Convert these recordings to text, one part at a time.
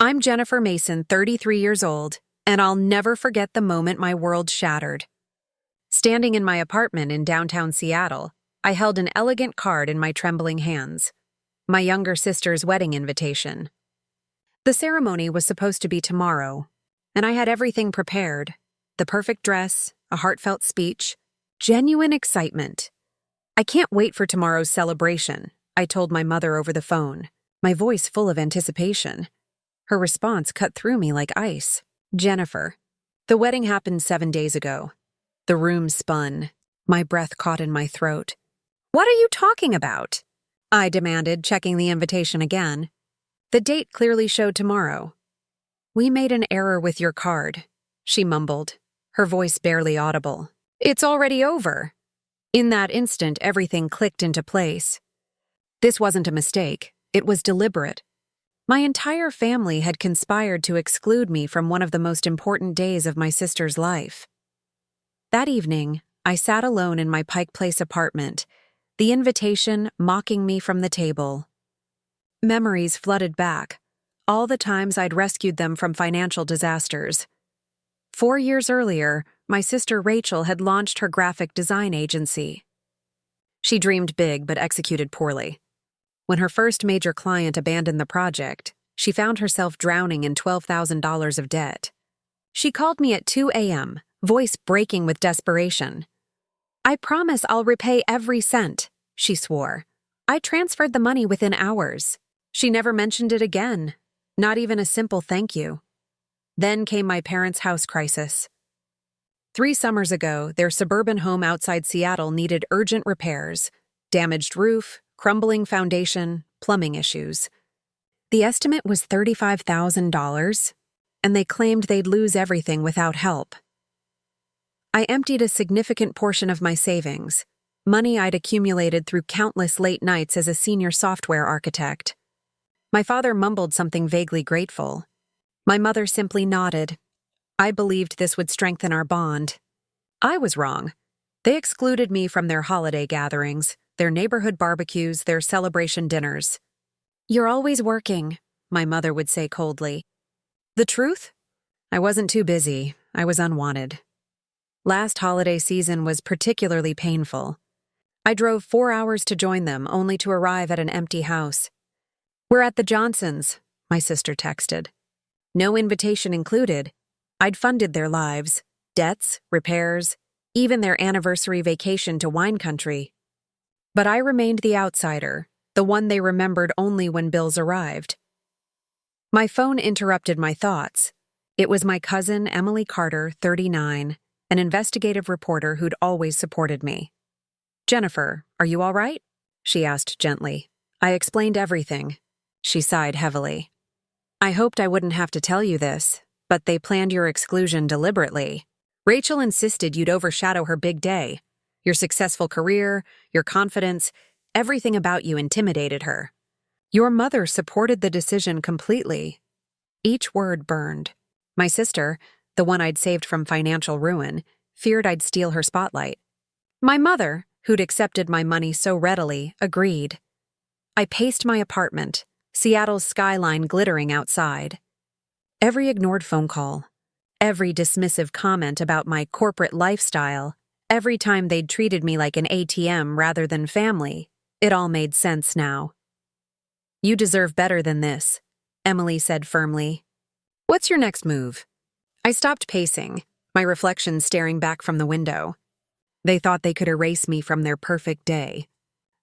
I'm Jennifer Mason, 33 years old, and I'll never forget the moment my world shattered. Standing in my apartment in downtown Seattle, I held an elegant card in my trembling hands. My younger sister's wedding invitation. The ceremony was supposed to be tomorrow, and I had everything prepared. The perfect dress, a heartfelt speech, genuine excitement. I can't wait for tomorrow's celebration, I told my mother over the phone, my voice full of anticipation. Her response cut through me like ice. Jennifer. The wedding happened 7 days ago. The room spun. My breath caught in my throat. What are you talking about? I demanded, checking the invitation again. The date clearly showed tomorrow. We made an error with your card, she mumbled, her voice barely audible. It's already over. In that instant, everything clicked into place. This wasn't a mistake. It was deliberate. My entire family had conspired to exclude me from one of the most important days of my sister's life. That evening, I sat alone in my Pike Place apartment, the invitation mocking me from the table. Memories flooded back, all the times I'd rescued them from financial disasters. 4 years earlier, my sister Rachel had launched her graphic design agency. She dreamed big but executed poorly. When her first major client abandoned the project, she found herself drowning in $12,000 of debt. She called me at 2 a.m., voice breaking with desperation. I promise I'll repay every cent, she swore. I transferred the money within hours. She never mentioned it again, not even a simple thank you. Then came my parents' house crisis. 3 summers ago, their suburban home outside Seattle needed urgent repairs, damaged roof, crumbling foundation, plumbing issues. The estimate was $35,000, and they claimed they'd lose everything without help. I emptied a significant portion of my savings, money I'd accumulated through countless late nights as a senior software architect. My father mumbled something vaguely grateful. My mother simply nodded. I believed this would strengthen our bond. I was wrong. They excluded me from their holiday gatherings, their neighborhood barbecues, their celebration dinners. You're always working, my mother would say coldly. The truth? I wasn't too busy. I was unwanted. Last holiday season was particularly painful. I drove 4 hours to join them, only to arrive at an empty house. We're at the Johnsons, my sister texted. No invitation included. I'd funded their lives, debts, repairs, even their anniversary vacation to wine country. But I remained the outsider, the one they remembered only when bills arrived. My phone interrupted my thoughts. It was my cousin, Emily Carter, 39, an investigative reporter who'd always supported me. Jennifer, are you all right? She asked gently. I explained everything. She sighed heavily. I hoped I wouldn't have to tell you this, but they planned your exclusion deliberately. Rachel insisted you'd overshadow her big day. Your successful career, your confidence, everything about you intimidated her. Your mother supported the decision completely. Each word burned. My sister, the one I'd saved from financial ruin, feared I'd steal her spotlight. My mother, who'd accepted my money so readily, agreed. I paced my apartment, Seattle's skyline glittering outside. Every ignored phone call, every dismissive comment about my corporate lifestyle, every time they'd treated me like an ATM rather than family, it all made sense now. You deserve better than this, Emily said firmly. What's your next move? I stopped pacing, my reflection staring back from the window. They thought they could erase me from their perfect day.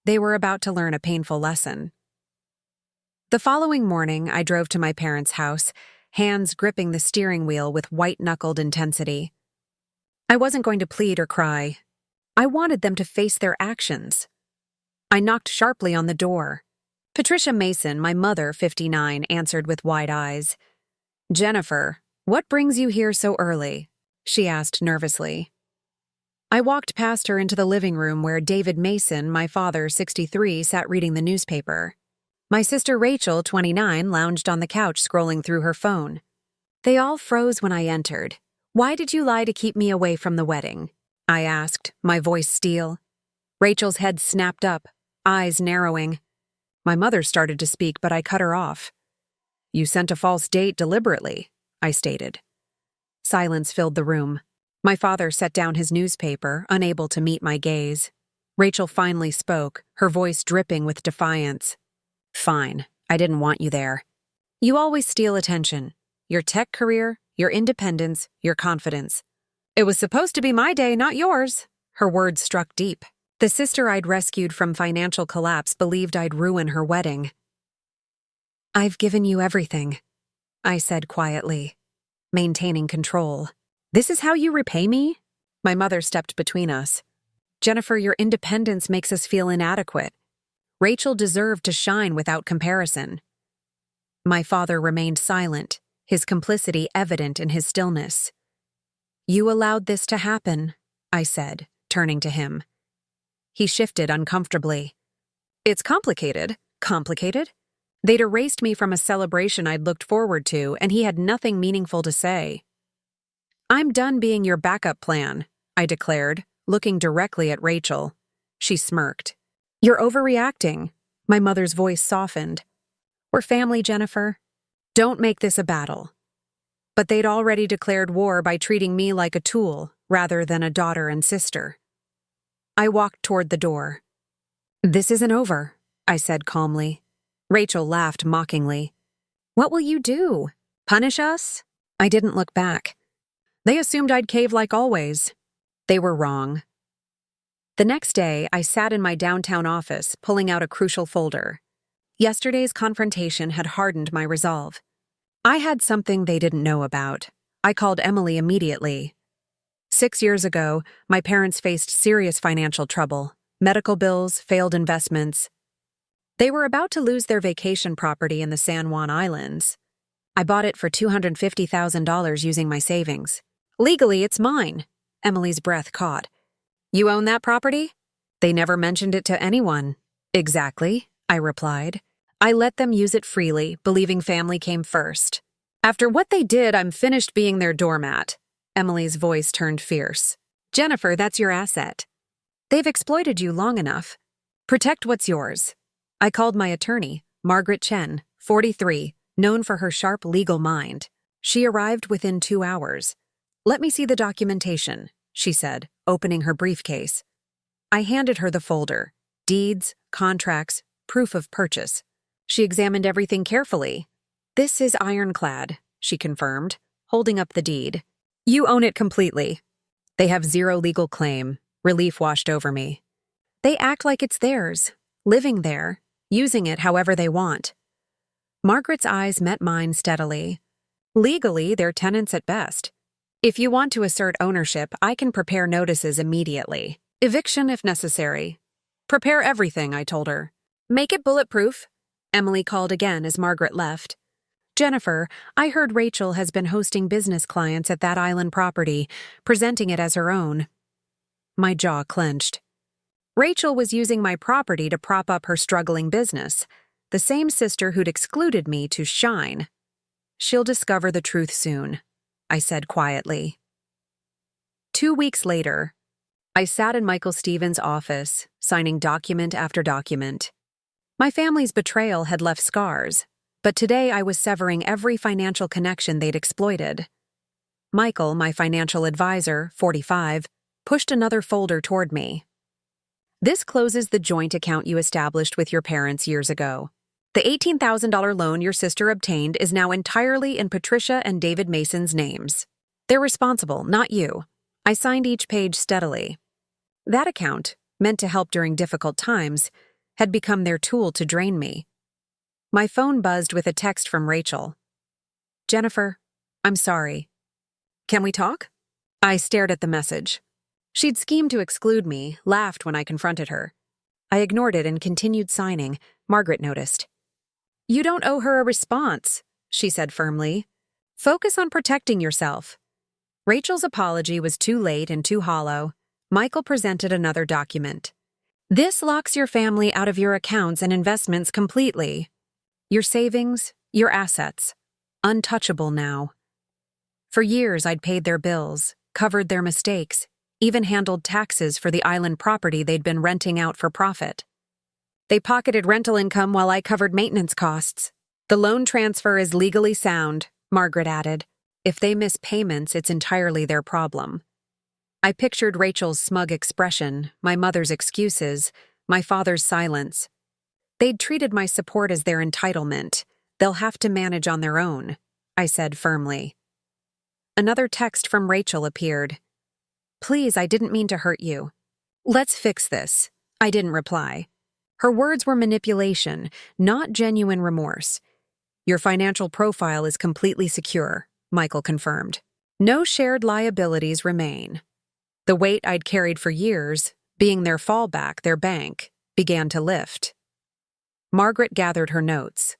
They were about to learn a painful lesson. The following morning, I drove to my parents' house, hands gripping the steering wheel with white-knuckled intensity. I wasn't going to plead or cry. I wanted them to face their actions. I knocked sharply on the door. Patricia Mason, my mother, 59, answered with wide eyes. Jennifer, what brings you here so early? She asked nervously. I walked past her into the living room where David Mason, my father, 63, sat reading the newspaper. My sister Rachel, 29, lounged on the couch scrolling through her phone. They all froze when I entered. Why did you lie to keep me away from the wedding? I asked, my voice steel. Rachel's head snapped up, eyes narrowing. My mother started to speak, but I cut her off. You sent a false date deliberately, I stated. Silence filled the room. My father set down his newspaper, unable to meet my gaze. Rachel finally spoke, her voice dripping with defiance. Fine, I didn't want you there. You always steal attention. Your tech career, your independence, your confidence. It was supposed to be my day, not yours. Her words struck deep. The sister I'd rescued from financial collapse believed I'd ruin her wedding. I've given you everything, I said quietly, maintaining control. This is how you repay me? My mother stepped between us. Jennifer, your independence makes us feel inadequate. Rachel deserved to shine without comparison. My father remained silent, his complicity evident in his stillness. You allowed this to happen, I said, turning to him. He shifted uncomfortably. It's complicated. Complicated? They'd erased me from a celebration I'd looked forward to, and he had nothing meaningful to say. I'm done being your backup plan, I declared, looking directly at Rachel. She smirked. You're overreacting. My mother's voice softened. We're family, Jennifer. Don't make this a battle. But they'd already declared war by treating me like a tool rather than a daughter and sister. I walked toward the door. This isn't over, I said calmly. Rachel laughed mockingly. What will you do? Punish us? I didn't look back. They assumed I'd cave like always. They were wrong. The next day, I sat in my downtown office, pulling out a crucial folder. Yesterday's confrontation had hardened my resolve. I had something they didn't know about. I called Emily immediately. 6 years ago, my parents faced serious financial trouble. Medical bills, failed investments. They were about to lose their vacation property in the San Juan Islands. I bought it for $250,000 using my savings. Legally, it's mine. Emily's breath caught. You own that property? They never mentioned it to anyone. Exactly, I replied. I let them use it freely, believing family came first. After what they did, I'm finished being their doormat. Emily's voice turned fierce. Jennifer, that's your asset. They've exploited you long enough. Protect what's yours. I called my attorney, Margaret Chen, 43, known for her sharp legal mind. She arrived within 2 hours. Let me see the documentation, she said, opening her briefcase. I handed her the folder. Deeds, contracts, proof of purchase. She examined everything carefully. This is ironclad, she confirmed, holding up the deed. You own it completely. They have zero legal claim. Relief washed over me. They act like it's theirs, living there, using it however they want. Margaret's eyes met mine steadily. Legally, they're tenants at best. If you want to assert ownership, I can prepare notices immediately. Eviction if necessary. Prepare everything, I told her. Make it bulletproof, Emily called again as Margaret left. Jennifer, I heard Rachel has been hosting business clients at that island property, presenting it as her own. My jaw clenched. Rachel was using my property to prop up her struggling business, the same sister who'd excluded me to shine. She'll discover the truth soon, I said quietly. 2 weeks later, I sat in Michael Stevens' office, signing document after document. My family's betrayal had left scars, but today I was severing every financial connection they'd exploited. Michael, my financial advisor, 45, pushed another folder toward me. This closes the joint account you established with your parents years ago. The $18,000 loan your sister obtained is now entirely in Patricia and David Mason's names. They're responsible, not you. I signed each page steadily. That account, meant to help during difficult times, had become their tool to drain me. My phone buzzed with a text from Rachel. Jennifer, I'm sorry. Can we talk? I stared at the message. She'd schemed to exclude me, laughed when I confronted her. I ignored it and continued signing. Margaret noticed. You don't owe her a response, she said firmly. Focus on protecting yourself. Rachel's apology was too late and too hollow. Michael presented another document. This locks your family out of your accounts and investments completely. Your savings, your assets. Untouchable now. For years I'd paid their bills, covered their mistakes, even handled taxes for the island property they'd been renting out for profit. They pocketed rental income while I covered maintenance costs. The loan transfer is legally sound, Margaret added. If they miss payments, it's entirely their problem. I pictured Rachel's smug expression, my mother's excuses, my father's silence. They'd treated my support as their entitlement. They'll have to manage on their own, I said firmly. Another text from Rachel appeared. Please, I didn't mean to hurt you. Let's fix this. I didn't reply. Her words were manipulation, not genuine remorse. Your financial profile is completely secure, Michael confirmed. No shared liabilities remain. The weight I'd carried for years, being their fallback, their bank, began to lift. Margaret gathered her notes.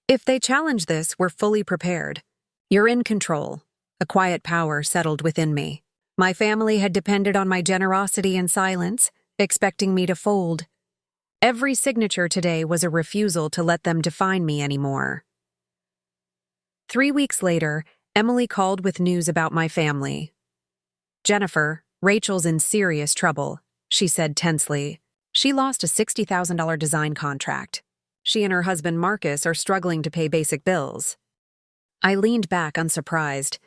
If they challenge this, we're fully prepared. You're in control. A quiet power settled within me. My family had depended on my generosity and silence, expecting me to fold. Every signature today was a refusal to let them define me anymore. 3 weeks later, Emily called with news about my family. Jennifer, Rachel's in serious trouble, she said tensely. She lost a $60,000 design contract. She and her husband Marcus are struggling to pay basic bills. I leaned back unsurprised.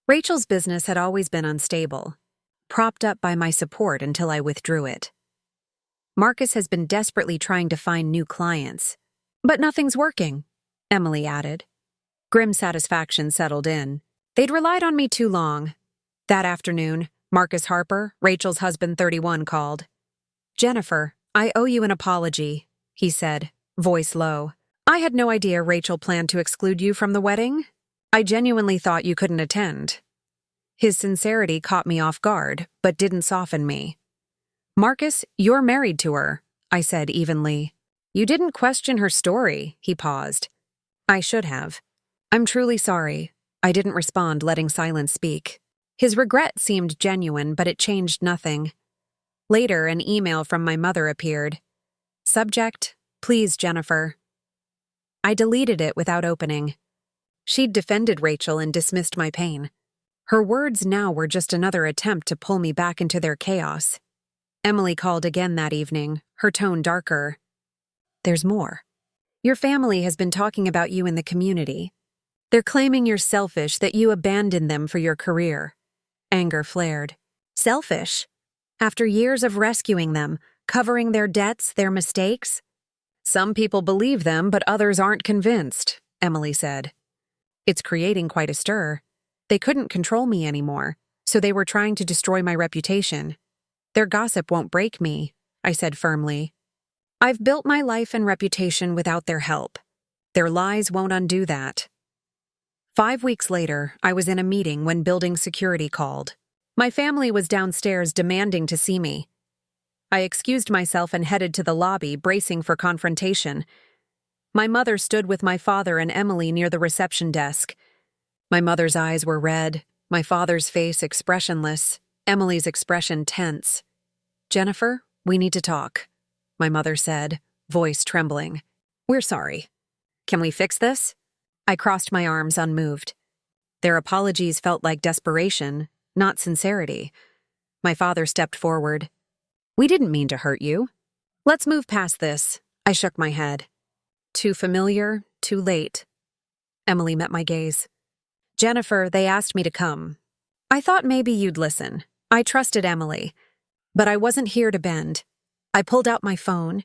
Rachel's business had always been unstable, propped up by my support until I withdrew it. Marcus has been desperately trying to find new clients. But nothing's working, Emily added. Grim satisfaction settled in. They'd relied on me too long. That afternoon, Marcus Harper, Rachel's husband 31, called. Jennifer, I owe you an apology, he said, voice low. I had no idea Rachel planned to exclude you from the wedding. I genuinely thought you couldn't attend. His sincerity caught me off guard, but didn't soften me. Marcus, you're married to her, I said evenly. You didn't question her story, he paused. I should have. I'm truly sorry. I didn't respond, letting silence speak. His regret seemed genuine, but it changed nothing. Later, an email from my mother appeared. Subject, please, Jennifer. I deleted it without opening. She'd defended Rachel and dismissed my pain. Her words now were just another attempt to pull me back into their chaos. Emily called again that evening, her tone darker. There's more. Your family has been talking about you in the community. They're claiming you're selfish, that you abandoned them for your career. Anger flared. Selfish? After years of rescuing them, covering their debts, their mistakes? Some people believe them, but others aren't convinced, Emily said. It's creating quite a stir. They couldn't control me anymore, so they were trying to destroy my reputation. Their gossip won't break me, I said firmly. I've built my life and reputation without their help. Their lies won't undo that. 5 weeks later, I was in a meeting when building security called. My family was downstairs demanding to see me. I excused myself and headed to the lobby, bracing for confrontation. My mother stood with my father and Emily near the reception desk. My mother's eyes were red, my father's face expressionless, Emily's expression tense. Jennifer, we need to talk, my mother said, voice trembling. We're sorry. Can we fix this? I crossed my arms unmoved. Their apologies felt like desperation, not sincerity. My father stepped forward. We didn't mean to hurt you. Let's move past this. I shook my head. Too familiar, too late. Emily met my gaze. Jennifer, they asked me to come. I thought maybe you'd listen. I trusted Emily. But I wasn't here to bend. I pulled out my phone,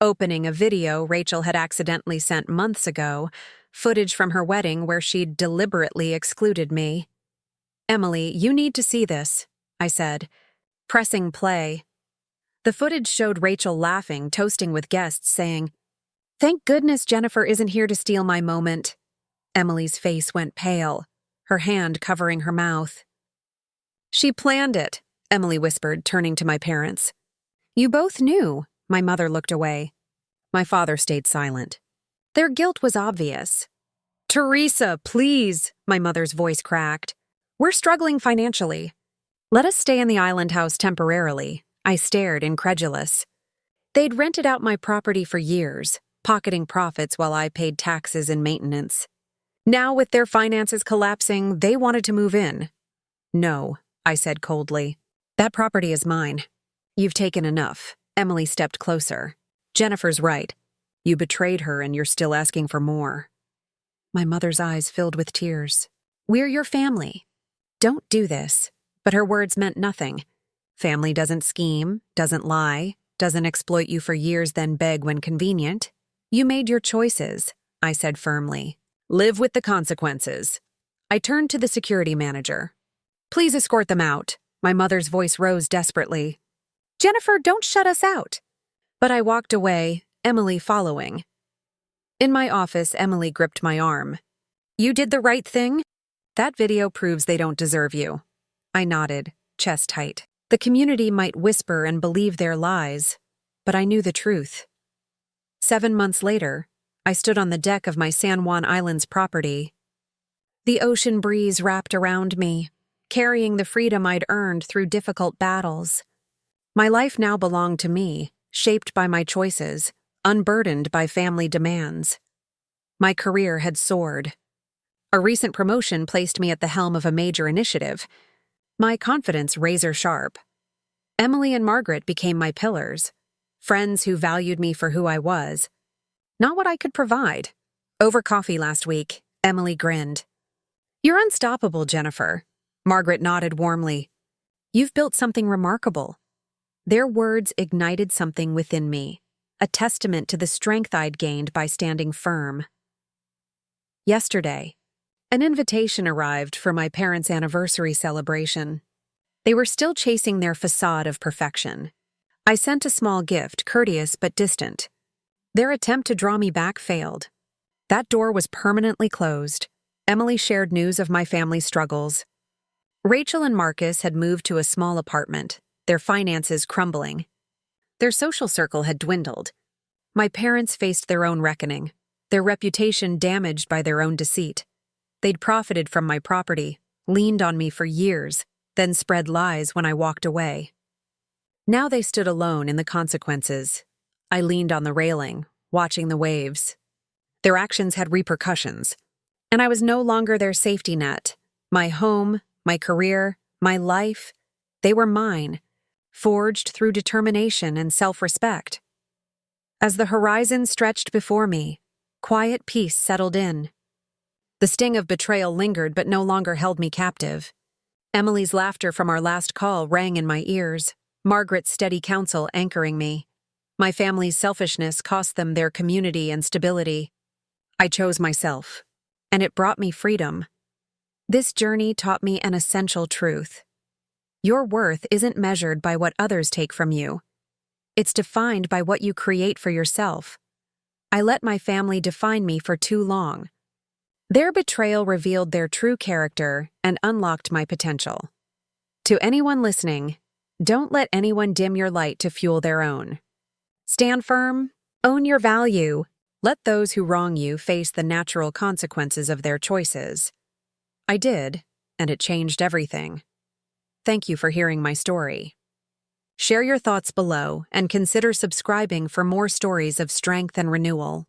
opening a video Rachel had accidentally sent months ago, footage from her wedding where she'd deliberately excluded me. Emily, you need to see this, I said, pressing play. The footage showed Rachel laughing, toasting with guests, saying, Thank goodness Jennifer isn't here to steal my moment. Emily's face went pale, her hand covering her mouth. She planned it, Emily whispered, turning to my parents. You both knew. My mother looked away. My father stayed silent. Their guilt was obvious. Teresa, please, my mother's voice cracked. We're struggling financially. Let us stay in the island house temporarily. I stared, incredulous. They'd rented out my property for years, pocketing profits while I paid taxes and maintenance. Now, with their finances collapsing, they wanted to move in. No, I said coldly. That property is mine. You've taken enough. Emily stepped closer. Jennifer's right. You betrayed her and you're still asking for more. My mother's eyes filled with tears. We're your family. Don't do this. But her words meant nothing. Family doesn't scheme, doesn't lie, doesn't exploit you for years then beg when convenient. You made your choices, I said firmly. Live with the consequences. I turned to the security manager. Please escort them out. My mother's voice rose desperately. Jennifer, don't shut us out. But I walked away, Emily following. In my office, Emily gripped my arm. You did the right thing? That video proves they don't deserve you. I nodded, chest tight. The community might whisper and believe their lies, but I knew the truth. 7 months later, I stood on the deck of my San Juan Islands property. The ocean breeze wrapped around me, carrying the freedom I'd earned through difficult battles. My life now belonged to me, shaped by my choices, unburdened by family demands. My career had soared. A recent promotion placed me at the helm of a major initiative, my confidence razor sharp. Emily and Margaret became my pillars, friends who valued me for who I was, not what I could provide. Over coffee last week, Emily grinned. You're unstoppable, Jennifer. Margaret nodded warmly. You've built something remarkable. Their words ignited something within me, a testament to the strength I'd gained by standing firm. Yesterday, an invitation arrived for my parents' anniversary celebration. They were still chasing their facade of perfection. I sent a small gift, courteous but distant. Their attempt to draw me back failed. That door was permanently closed. Emily shared news of my family's struggles. Rachel and Marcus had moved to a small apartment, their finances crumbling. Their social circle had dwindled. My parents faced their own reckoning, their reputation damaged by their own deceit. They'd profited from my property, leaned on me for years, then spread lies when I walked away. Now they stood alone in the consequences. I leaned on the railing, watching the waves. Their actions had repercussions, and I was no longer their safety net. My home, my career, my life, they were mine, forged through determination and self-respect. As the horizon stretched before me, quiet peace settled in. The sting of betrayal lingered but no longer held me captive. Emily's laughter from our last call rang in my ears, Margaret's steady counsel anchoring me. My family's selfishness cost them their community and stability. I chose myself, and it brought me freedom. This journey taught me an essential truth. Your worth isn't measured by what others take from you. It's defined by what you create for yourself. I let my family define me for too long. Their betrayal revealed their true character and unlocked my potential. To anyone listening, don't let anyone dim your light to fuel their own. Stand firm, own your value. Let those who wrong you face the natural consequences of their choices. I did, and it changed everything. Thank you for hearing my story. Share your thoughts below and consider subscribing for more stories of strength and renewal.